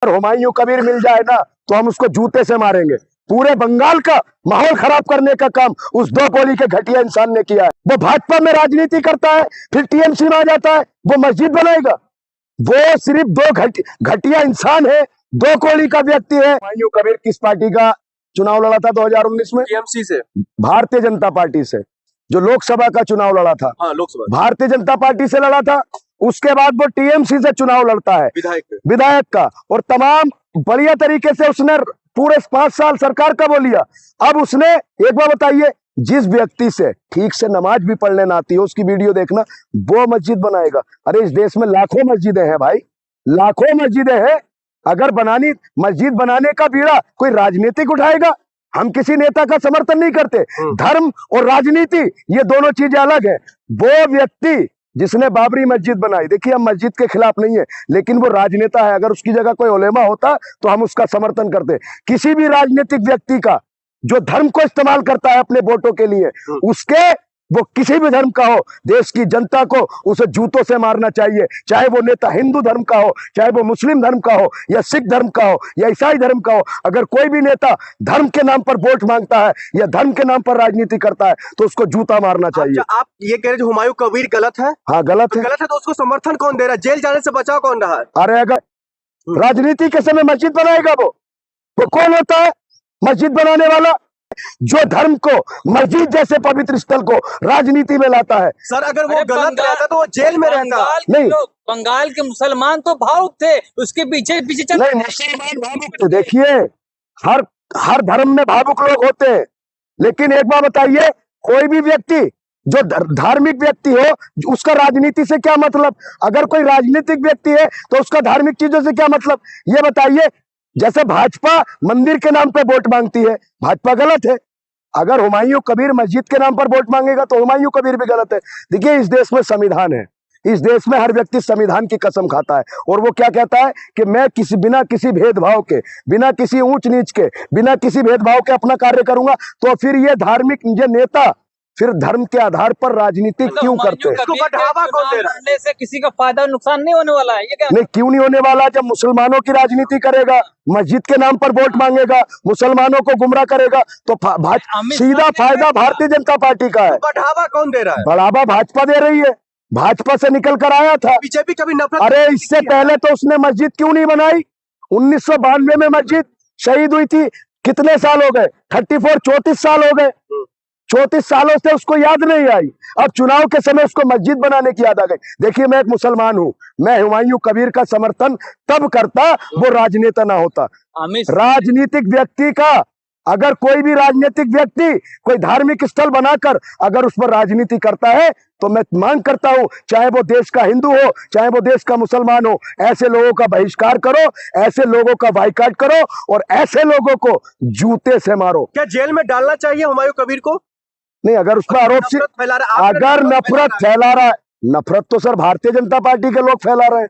अगर हुमायूं कबीर मिल जाए ना तो हम उसको जूते से मारेंगे। पूरे बंगाल का माहौल खराब करने का काम उस दो कोली के घटिया इंसान ने किया है। वो भाजपा में राजनीति करता है, फिर टीएमसी में आ जाता है, वो मस्जिद बनाएगा। वो सिर्फ दो घटिया इंसान है, दो कोली का व्यक्ति है। हुमायूं कबीर किस पार्टी का चुनाव लड़ा था 2019 में? टीएमसी से, भारतीय जनता पार्टी से। जो लोकसभा का चुनाव लड़ा था, हाँ, लोकसभा भारतीय जनता पार्टी से लड़ा था। उसके बाद वो टीएमसी से चुनाव लड़ता है, विधायक का, और तमाम बढ़िया तरीके से उसने पूरे 5 साल सरकार का वो लिया। अब उसने, एक बार बताइए, जिस व्यक्ति से ठीक से नमाज भी पढ़ने ना आती हो, उसकी वीडियो देखना, वो मस्जिद बनाएगा। अरे इस देश में लाखों मस्जिदें हैं भाई, लाखों मस्जिदें हैं। अगर मस्जिद बनाने का बीड़ा कोई राजनीतिक उठाएगा, हम किसी नेता का समर्थन नहीं करते। धर्म और राजनीति ये दोनों चीजें अलग है। वो व्यक्ति जिसने बाबरी मस्जिद बनाई, देखिए हम मस्जिद के खिलाफ नहीं है, लेकिन वो राजनेता है। अगर उसकी जगह कोई उलेमा होता तो हम उसका समर्थन करते। किसी भी राजनीतिक व्यक्ति का जो धर्म को इस्तेमाल करता है अपने वोटों के लिए, उसके, वो किसी भी धर्म का हो, देश की जनता को उसे जूतों से मारना चाहिए। चाहे वो नेता हिंदू धर्म का हो, चाहे वो मुस्लिम धर्म का हो, या सिख धर्म का हो, या ईसाई धर्म का हो। अगर कोई भी नेता धर्म के नाम पर वोट मांगता है या धर्म के नाम पर राजनीति करता है तो उसको जूता मारना चाहिए। आप ये कह रहे हैं हुमायूं कबीर गलत है? हाँ गलत है। गलत है तो उसको समर्थन कौन दे रहा है? जेल जाने से बचाव कौन रहा है? अरे अगर राजनीति के समय मस्जिद बनाएगा वो कौन होता है? मस्जिद बनाने वाला जो धर्म को, मस्जिद जैसे पवित्र स्थल को राजनीति में लाता है। सर अगर वो गलत रहता तो वो जेल में रहता। नहीं, बंगाल के मुसलमान तो भावुक थे, उसके पीछे पीछे नहीं, मुसलमान भावुक थे। देखिए हर धर्म में भावुक लोग होते हैं, लेकिन एक बार बताइए, कोई भी व्यक्ति जो धार्मिक व्यक्ति हो, उसका राजनीति से क्या मतलब? अगर कोई राजनीतिक व्यक्ति है तो उसका धार्मिक चीजों से क्या मतलब? ये बताइए। जैसे भाजपा मंदिर के नाम पर वोट मांगती है, भाजपा गलत है। अगर हुमायूं कबीर मस्जिद के नाम पर वोट मांगेगा तो हुमायूं कबीर भी गलत है। देखिए इस देश में संविधान है, इस देश में हर व्यक्ति संविधान की कसम खाता है, और वो क्या कहता है कि मैं बिना किसी भेदभाव के, बिना किसी ऊंच नीच के, बिना किसी भेदभाव के अपना कार्य करूंगा। तो फिर ये धार्मिक, ये नेता फिर धर्म के आधार पर राजनीति क्यों करते हैं? बढ़ावा कौन दे रहा है? से किसी का फायदा नुकसान नहीं होने वाला है, ये क्या? नहीं, क्यों नहीं होने वाला? जब मुसलमानों की राजनीति करेगा, मस्जिद के नाम पर वोट मांगेगा, मुसलमानों को गुमराह करेगा, तो सीधा फायदा भारतीय जनता पार्टी का है। बढ़ावा कौन दे रहा है? बढ़ावा भाजपा दे रही है, भाजपा से निकल कर आया था। बीजेपी कभी नफरत? अरे इससे पहले तो उसने मस्जिद क्यों नहीं बनाई? 1992 में मस्जिद शहीद हुई थी। कितने साल हो गए? 34 साल हो गए। 34 सालों से उसको याद नहीं आई। अब चुनाव के समय उसको मस्जिद बनाने की याद आ गई। देखिए मैं एक मुसलमान हूं, मैं हुमायूं कबीर का समर्थन तब करता वो राजनेता ना होता। राजनीतिक व्यक्ति का, अगर कोई भी राजनीतिक व्यक्ति कोई धार्मिक स्थल बनाकर अगर उस पर राजनीति करता है तो मैं मांग करता हूं, चाहे वो देश का हिंदू हो, चाहे वो देश का मुसलमान हो, ऐसे लोगों का बहिष्कार करो, ऐसे लोगों का बाइकाट करो, और ऐसे लोगों को जूते से मारो। क्या जेल में डालना चाहिए हुमायूं कबीर को? नहीं, अगर उस पर आरोप से अगर नफरत फैला रहा है, नफरत तो सर भारतीय जनता पार्टी के लोग फैला रहे हैं।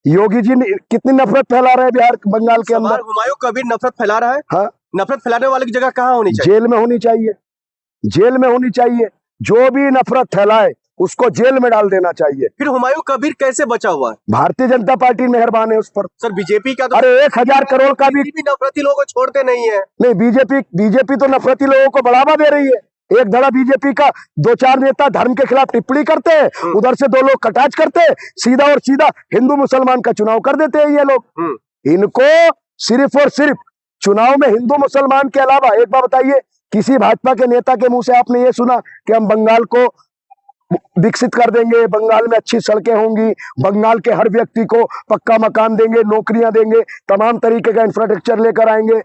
योगी जी कितनी नफरत फैला रहे हैं बिहार, बंगाल के अंदर। हुमायूं कबीर नफरत फैला रहा है? हाँ, नफरत फैलाने वाले की जगह कहाँ होनी चाहिए? जेल में होनी चाहिए, जेल में होनी चाहिए। जो भी नफरत फैलाए उसको जेल में डाल देना चाहिए। फिर हुमायूं कबीर कैसे बचा हुआ है? भारतीय जनता पार्टी मेहरबान है उस पर। सर बीजेपी का तो, अरे 1000 करोड़ का भी नफरती लोगों को छोड़ते नहीं है। नहीं, बीजेपी तो नफरती लोगों को बढ़ावा दे रही है। एक धड़ा बीजेपी का 2-4 नेता धर्म के खिलाफ टिप्पणी करते हैं, उधर से 2 लोग कटाच करते हैं, सीधा और सीधा हिंदू मुसलमान का चुनाव कर देते हैं ये लोग। इनको सिर्फ और सिर्फ चुनाव में हिंदू मुसलमान के अलावा, एक बार बताइए, किसी भाजपा के नेता के मुंह से आपने ये सुना कि हम बंगाल को विकसित कर देंगे, बंगाल में अच्छी सड़कें होंगी, बंगाल के हर व्यक्ति को पक्का मकान देंगे, नौकरियां देंगे, तमाम तरीके का इंफ्रास्ट्रक्चर लेकर आएंगे?